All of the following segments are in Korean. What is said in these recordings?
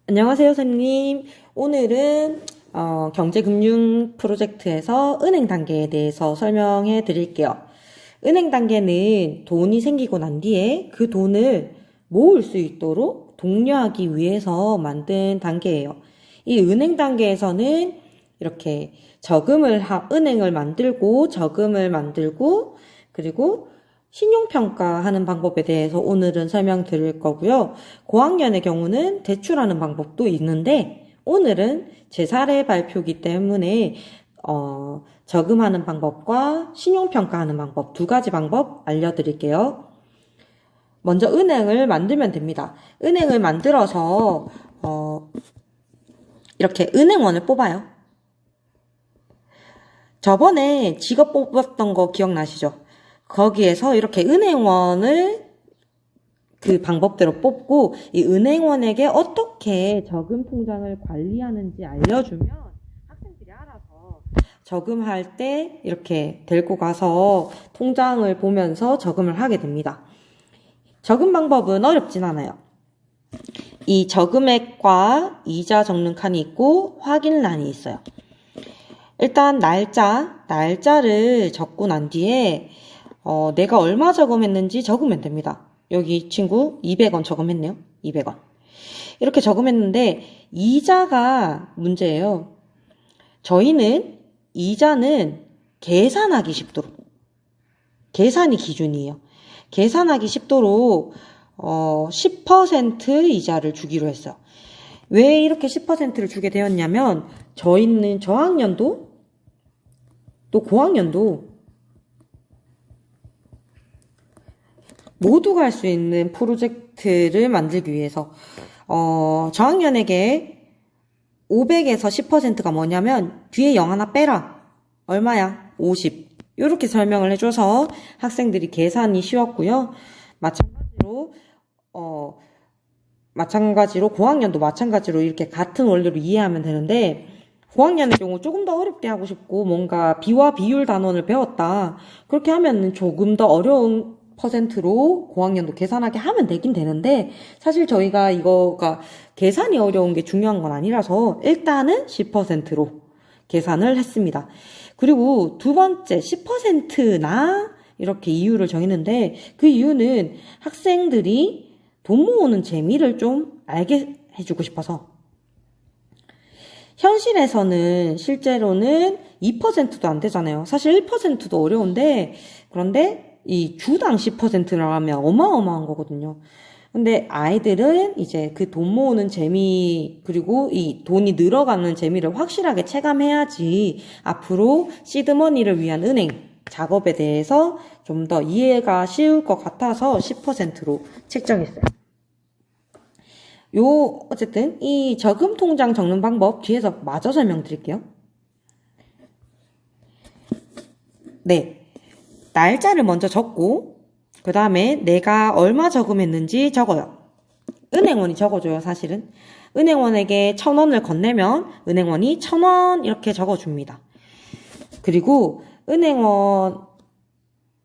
안녕하세요, 선생님. 오늘은 경제금융 프로젝트에서 은행 단계에 대해서 설명해 드릴게요. 은행 단계는 돈이 생기고 난 뒤에 그 돈을 모을 수 있도록 독려하기 위해서 만든 단계예요. 이 은행 단계에서는 이렇게 은행을 만들고 저금을 만들고 그리고 신용평가하는 방법에 대해서 오늘은 설명드릴 거고요. 고학년의 경우는 대출하는 방법도 있는데 오늘은 제 사례 발표기 때문에 저금하는 방법과 신용평가하는 방법 두 가지 방법 알려드릴게요. 먼저 은행을 만들면 됩니다. 은행을 만들어서 이렇게 은행원을 뽑아요. 저번에 직업 뽑았던 거 기억나시죠? 거기에서 이렇게 은행원을 그 방법대로 뽑고 이 은행원에게 어떻게 저금 통장을 관리하는지 알려주면 학생들이 알아서 저금할 때 이렇게 데리고 가서 통장을 보면서 저금을 하게 됩니다. 저금 방법은 어렵진 않아요. 이 저금액과 이자 적는 칸이 있고 확인란이 있어요. 일단 날짜를 적고 난 뒤에 내가 얼마 저금했는지 적으면 됩니다. 여기 친구 200원 저금했네요. 200원. 이렇게 저금했는데 이자가 문제예요. 저희는 이자는 계산하기 쉽도록 계산이 기준이에요. 계산하기 쉽도록 10% 이자를 주기로 했어요. 왜 이렇게 10%를 주게 되었냐면 저희는 저학년도 또 고학년도 모두가 할 수 있는 프로젝트를 만들기 위해서 저학년에게 500에서 10%가 뭐냐면 뒤에 0 하나 빼라. 얼마야? 50. 이렇게 설명을 해줘서 학생들이 계산이 쉬웠고요. 마찬가지로 고학년도 마찬가지로 이렇게 같은 원리로 이해하면 되는데 고학년의 경우 조금 더 어렵게 하고 싶고 뭔가 비와 비율 단원을 배웠다. 그렇게 하면 조금 더 어려운 퍼센트로 고학년도 계산하게 하면 되긴 되는데 사실 저희가 이거가 계산이 어려운 게 중요한 건 아니라서 일단은 10%로 계산을 했습니다. 그리고 두 번째 10%나 이렇게 이유를 정했는데 그 이유는 학생들이 돈 모으는 재미를 좀 알게 해주고 싶어서 현실에서는 실제로는 2%도 안 되잖아요. 사실 1%도 어려운데 그런데 이 주당 10%라고 하면 어마어마한 거거든요. 근데 아이들은 이제 그 돈 모으는 재미 그리고 이 돈이 늘어가는 재미를 확실하게 체감해야지 앞으로 시드머니를 위한 은행 작업에 대해서 좀 더 이해가 쉬울 것 같아서 10%로 책정했어요. 어쨌든 이 저금 통장 적는 방법 뒤에서 마저 설명드릴게요. 네. 날짜를 먼저 적고 그 다음에 내가 얼마 저금했는지 적어요. 은행원이 적어줘요, 사실은. 은행원에게 1,000원을 건네면 은행원이 1,000원 이렇게 적어줍니다. 그리고 은행원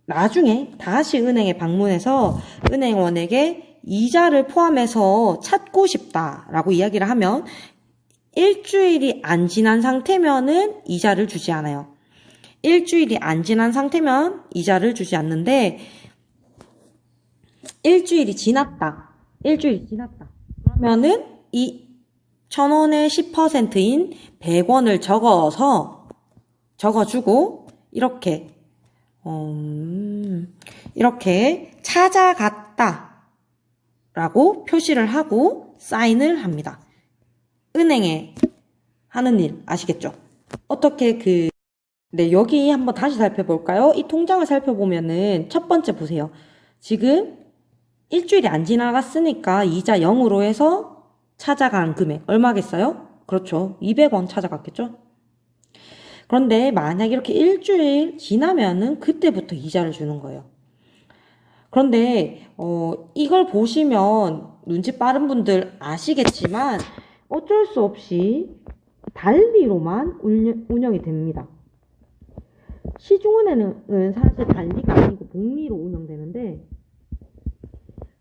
나중에 다시 은행에 방문해서 은행원에게 이자를 포함해서 찾고 싶다라고 이야기를 하면 일주일이 안 지난 상태면은 이자를 주지 않아요. 일주일이 안 지난 상태면 이자를 주지 않는데 일주일이 지났다. 그러면은 이 1,000원의 10%인 100원을 적어주고 이렇게 찾아갔다 라고 표시를 하고 사인을 합니다. 은행에 하는 일 아시겠죠? 네, 여기 한번 다시 살펴볼까요? 이 통장을 살펴보면은 첫 번째 보세요. 지금 일주일이 안 지나갔으니까 이자 0으로 해서 찾아간 금액 얼마겠어요? 그렇죠. 200원 찾아갔겠죠? 그런데 만약 이렇게 일주일 지나면은 그때부터 이자를 주는 거예요. 그런데 이걸 보시면 눈치 빠른 분들 아시겠지만 어쩔 수 없이 달리로만 운영이 됩니다. 시중은행은 사실 달리가 아니고 복리로 운영되는데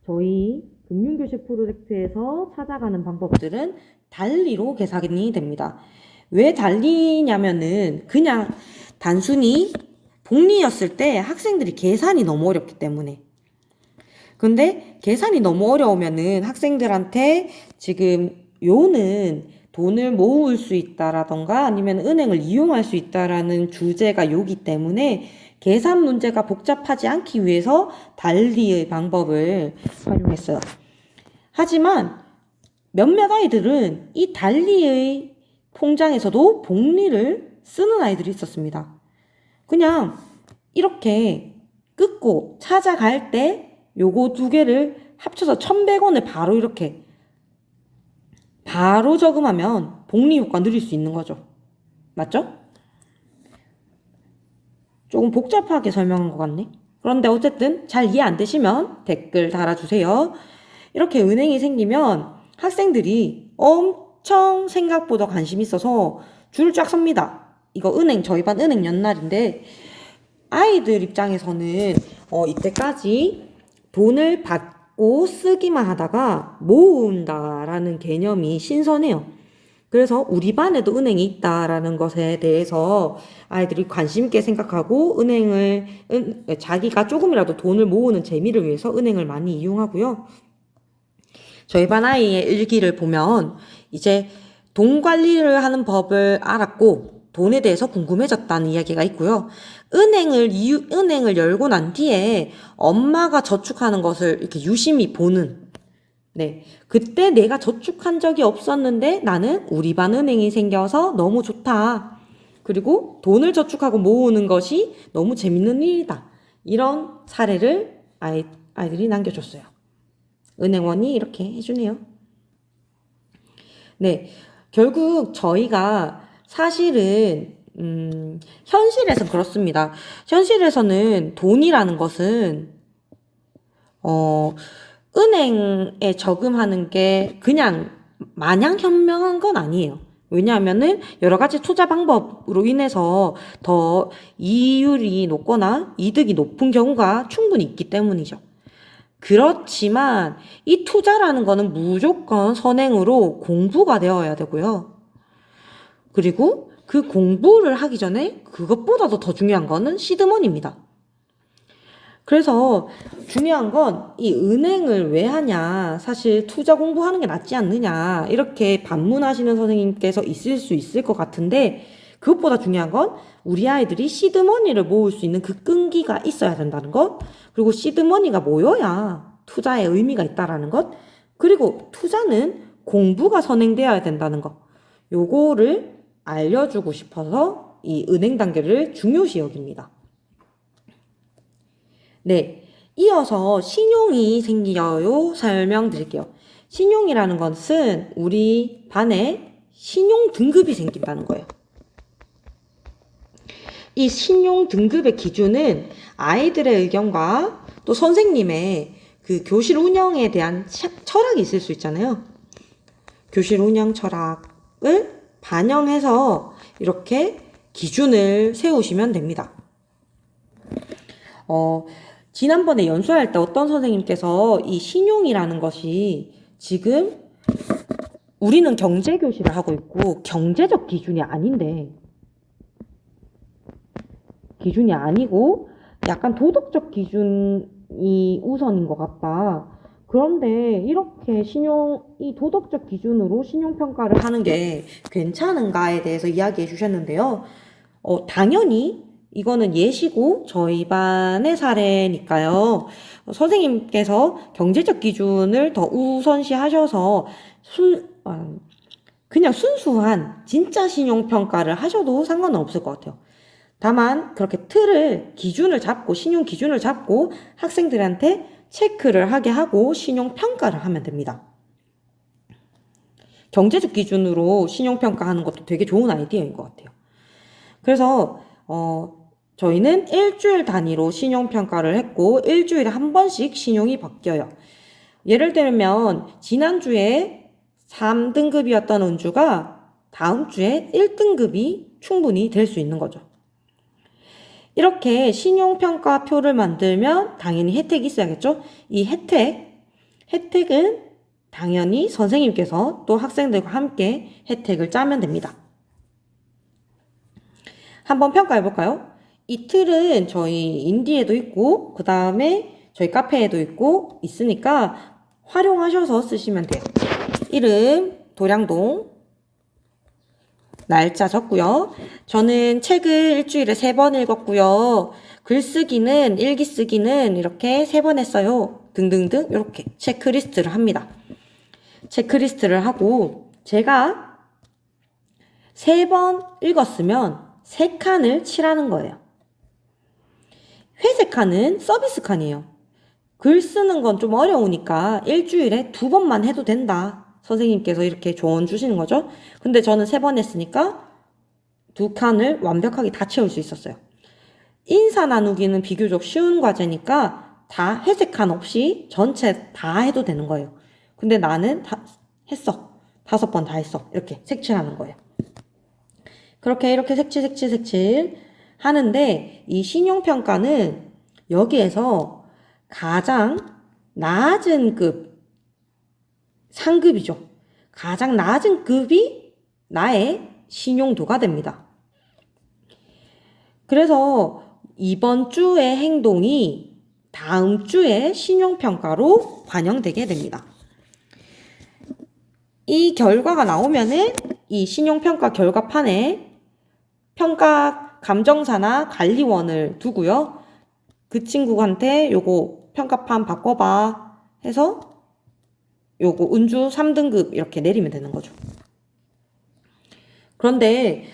저희 금융교실 프로젝트에서 찾아가는 방법들은 달리로 계산이 됩니다. 왜 달리냐면은 그냥 단순히 복리였을 때 학생들이 계산이 너무 어렵기 때문에. 근데 계산이 너무 어려우면은 학생들한테 지금 요는 돈을 모을 수 있다라던가 아니면 은행을 이용할 수 있다라는 주제가 요기 때문에 계산 문제가 복잡하지 않기 위해서 달리의 방법을 활용했어요. 하지만 몇몇 아이들은 이 달리의 통장에서도 복리를 쓰는 아이들이 있었습니다. 그냥 이렇게 끊고 찾아갈 때 요거 두 개를 합쳐서 1,100원을 바로 이렇게 바로 저금하면 복리 효과 누릴 수 있는 거죠. 맞죠? 조금 복잡하게 설명한 것 같네. 그런데 어쨌든 잘 이해 안 되시면 댓글 달아주세요. 이렇게 은행이 생기면 학생들이 엄청 생각보다 관심이 있어서 줄을 쫙 섭니다. 이거 저희 반 은행 연날인데 아이들 입장에서는 이때까지 돈을 받고 쓰기만 하다가 모은다라는 개념이 신선해요. 그래서 우리 반에도 은행이 있다라는 것에 대해서 아이들이 관심 있게 생각하고 자기가 조금이라도 돈을 모으는 재미를 위해서 은행을 많이 이용하고요. 저희 반 아이의 일기를 보면 이제 돈 관리를 하는 법을 알았고 돈에 대해서 궁금해졌다는 이야기가 있고요. 은행을 열고 난 뒤에 엄마가 저축하는 것을 이렇게 유심히 보는, 네. 그때 내가 저축한 적이 없었는데 나는 우리 반 은행이 생겨서 너무 좋다. 그리고 돈을 저축하고 모으는 것이 너무 재밌는 일이다. 이런 사례를 아이들이 남겨줬어요. 은행원이 이렇게 해주네요. 네. 결국 저희가 사실은 현실에서 그렇습니다. 현실에서는 돈이라는 것은 은행에 저금하는 게 그냥 마냥 현명한 건 아니에요. 왜냐하면은 여러 가지 투자 방법으로 인해서 더 이율이 높거나 이득이 높은 경우가 충분히 있기 때문이죠. 그렇지만 이 투자라는 거는 무조건 선행으로 공부가 되어야 되고요. 그리고 그 공부를 하기 전에 그것보다도 더 중요한 거는 시드머니입니다. 그래서 중요한 건 이 은행을 왜 하냐, 사실 투자 공부하는 게 낫지 않느냐 이렇게 반문하시는 선생님께서 있을 수 있을 것 같은데 그것보다 중요한 건 우리 아이들이 시드머니를 모을 수 있는 그 끈기가 있어야 된다는 것, 그리고 시드머니가 모여야 투자에 의미가 있다라는 것, 그리고 투자는 공부가 선행되어야 된다는 것, 요거를 알려주고 싶어서 이 은행 단계를 중요시 여깁니다. 네, 이어서 신용이 생겨요 설명드릴게요. 신용이라는 것은 우리 반에 신용 등급이 생긴다는 거예요. 이 신용 등급의 기준은 아이들의 의견과 또 선생님의 그 교실 운영에 대한 철학이 있을 수 있잖아요. 교실 운영 철학을 반영해서 이렇게 기준을 세우시면 됩니다. 지난번에 연수할 때 어떤 선생님께서 이 신용이라는 것이 지금 우리는 경제교실을 하고 있고 경제적 기준이 아니고 약간 도덕적 기준이 우선인 것 같다. 그런데 이렇게 이 도덕적 기준으로 신용평가를 하는 게 괜찮은가에 대해서 이야기해 주셨는데요. 당연히 이거는 예시고 저희 반의 사례니까요. 선생님께서 경제적 기준을 더 우선시 하셔서 그냥 순수한 진짜 신용평가를 하셔도 상관은 없을 것 같아요. 다만 그렇게 신용 기준을 잡고 학생들한테 체크를 하게 하고 신용평가를 하면 됩니다. 경제적 기준으로 신용평가하는 것도 되게 좋은 아이디어인 것 같아요. 그래서 저희는 일주일 단위로 신용평가를 했고 일주일에 한 번씩 신용이 바뀌어요. 예를 들면 지난주에 3등급이었던 은주가 다음 주에 1등급이 충분히 될 수 있는 거죠. 이렇게 신용평가표를 만들면 당연히 혜택이 있어야겠죠? 이 혜택은 당연히 선생님께서 또 학생들과 함께 혜택을 짜면 됩니다. 한번 평가해 볼까요? 이 틀은 저희 인디에도 있고 그 다음에 저희 카페에도 있고 있으니까 활용하셔서 쓰시면 돼요. 이름 도량동, 날짜 적고요. 저는 책을 일주일에 3번 읽었고요. 글쓰기는 일기 쓰기는 이렇게 3번 했어요. 등등등 이렇게 체크리스트를 합니다. 체크리스트를 하고 제가 3번 읽었으면 3칸을 칠하는 거예요. 회색 칸은 서비스 칸이에요. 글 쓰는 건 좀 어려우니까 일주일에 2번만 해도 된다. 선생님께서 이렇게 조언 주시는 거죠. 근데 저는 3번 했으니까 2칸을 완벽하게 다 채울 수 있었어요. 인사 나누기는 비교적 쉬운 과제니까 다 회색 칸 없이 전체 다 해도 되는 거예요. 근데 나는 다 했어. 5번 다 했어. 이렇게 색칠하는 거예요. 그렇게 이렇게 색칠 하는데 이 신용평가는 여기에서 가장 낮은 급, 상급이죠. 가장 낮은 급이 나의 신용도가 됩니다. 그래서 이번 주의 행동이 다음 주의 신용평가로 반영되게 됩니다. 이 결과가 나오면은 이 신용평가 결과판에 평가 감정사나 관리원을 두고요. 그 친구한테 요거 평가판 바꿔봐 해서 요거 운주 3등급 이렇게 내리면 되는 거죠. 그런데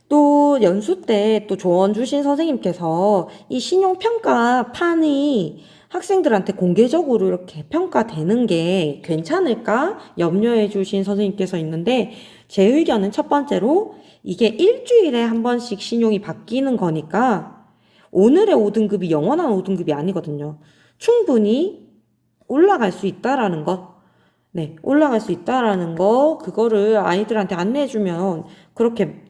또 연수 때 또 조언 주신 선생님께서 이 신용평가판이 학생들한테 공개적으로 이렇게 평가되는 게 괜찮을까 염려해 주신 선생님께서 있는데 제 의견은 첫 번째로 이게 일주일에 한 번씩 신용이 바뀌는 거니까 오늘의 5등급이 영원한 5등급이 아니거든요. 충분히 올라갈 수 있다라는 거. 네, 올라갈 수 있다라는 거, 그거를 아이들한테 안내해주면 그렇게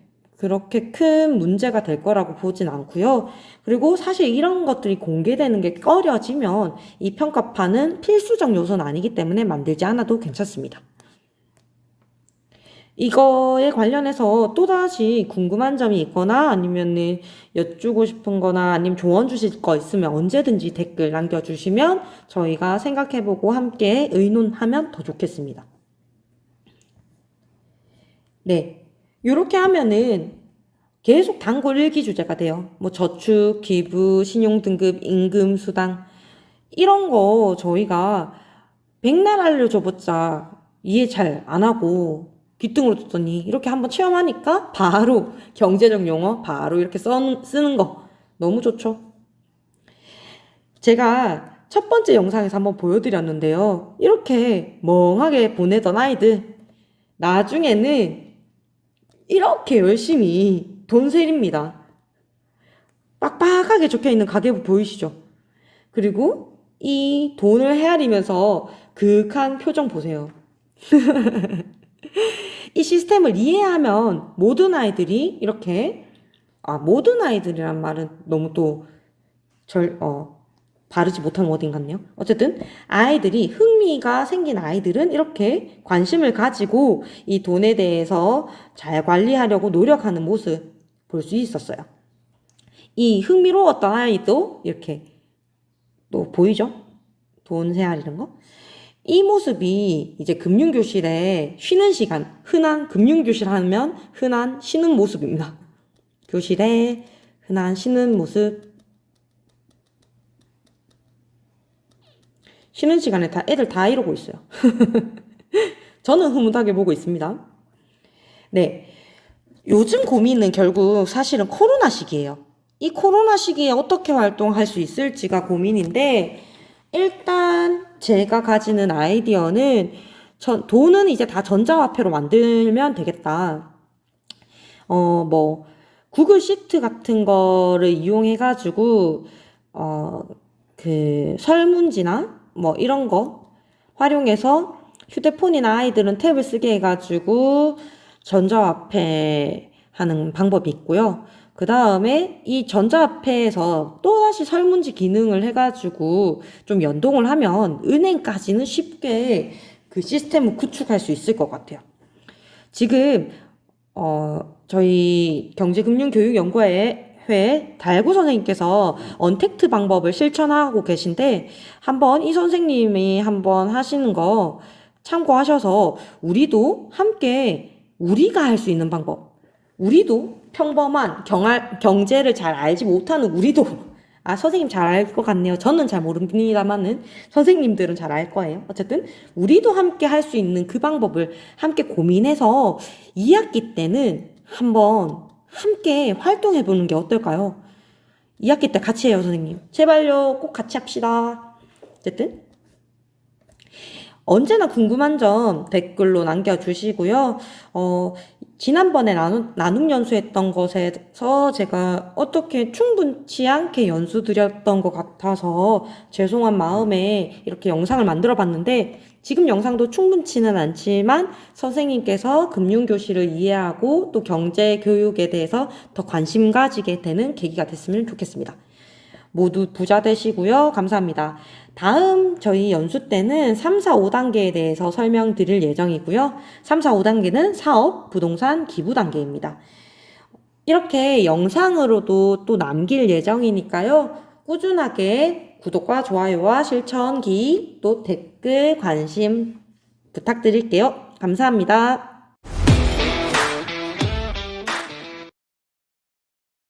큰 문제가 될 거라고 보진 않고요. 그리고 사실 이런 것들이 공개되는 게 꺼려지면 이 평가판은 필수적 요소는 아니기 때문에 만들지 않아도 괜찮습니다. 이거에 관련해서 또다시 궁금한 점이 있거나 아니면은 여쭈고 싶은 거나 아니면 조언 주실 거 있으면 언제든지 댓글 남겨주시면 저희가 생각해보고 함께 의논하면 더 좋겠습니다. 네. 요렇게 하면은 계속 단골 일기 주제가 돼요. 뭐 저축, 기부, 신용등급, 임금, 수당 이런 거 저희가 백날 알려줘봤자 이해 잘 안 하고 귀등으로 듣더니 이렇게 한번 체험하니까 바로 경제적 용어 바로 이렇게 쓰는 거 너무 좋죠. 제가 첫 번째 영상에서 한번 보여드렸는데요. 이렇게 멍하게 보내던 아이들 나중에는 이렇게 열심히 돈 세립니다. 빡빡하게 적혀있는 가계부 보이시죠? 그리고 이 돈을 헤아리면서 그윽한 표정 보세요. 이 시스템을 이해하면 모든 아이들이 이렇게 모든 아이들이란 말은 너무 또 바르지 못한 워딩 같네요. 어쨌든 아이들이 흥미가 생긴 아이들은 이렇게 관심을 가지고 이 돈에 대해서 잘 관리하려고 노력하는 모습 볼 수 있었어요. 이 흥미로웠던 아이도 이렇게 또 보이죠? 돈 세알이는 거. 이 모습이 이제 금융교실에 쉬는 시간, 흔한 금융교실 하면 흔한 쉬는 모습입니다. 교실에 흔한 쉬는 모습. 쉬는 시간에 애들 다 이러고 있어요. 저는 흐뭇하게 보고 있습니다. 네. 요즘 고민은 결국 사실은 코로나 시기예요. 이 코로나 시기에 어떻게 활동할 수 있을지가 고민인데, 일단 제가 가지는 아이디어는 돈은 이제 다 전자화폐로 만들면 되겠다. 구글 시트 같은 거를 이용해가지고, 설문지나 이런 거 활용해서 휴대폰이나 아이들은 탭을 쓰게 해가지고 전자화폐 하는 방법이 있고요. 그 다음에 이 전자화폐에서 또다시 설문지 기능을 해가지고 좀 연동을 하면 은행까지는 쉽게 그 시스템을 구축할 수 있을 것 같아요. 지금 저희 경제금융교육연구회 달구 선생님께서 언택트 방법을 실천하고 계신데 한번 이 선생님이 한번 하시는 거 참고하셔서 우리도 함께 우리가 할 수 있는 방법, 우리도 평범한 경제를 잘 알지 못하는 우리도 선생님 잘 알 것 같네요. 저는 잘 모릅니다만은 선생님들은 잘 알 거예요. 어쨌든 우리도 함께 할 수 있는 그 방법을 함께 고민해서 2학기 때는 한번 함께 활동해 보는 게 어떨까요? 2학기 때 같이 해요, 선생님. 제발요, 꼭 같이 합시다. 어쨌든 언제나 궁금한 점 댓글로 남겨주시고요. 지난번에 나눔 연수했던 것에서 제가 어떻게 충분치 않게 연수 드렸던 것 같아서 죄송한 마음에 이렇게 영상을 만들어 봤는데 지금 영상도 충분치는 않지만 선생님께서 금융교실을 이해하고 또 경제교육에 대해서 더 관심 가지게 되는 계기가 됐으면 좋겠습니다. 모두 부자 되시고요. 감사합니다. 다음 저희 연수 때는 3, 4, 5단계에 대해서 설명드릴 예정이고요. 3, 4, 5단계는 사업, 부동산, 기부 단계입니다. 이렇게 영상으로도 또 남길 예정이니까요. 꾸준하게 구독과 좋아요와 실천기 또 댓글 관심 부탁드릴게요. 감사합니다.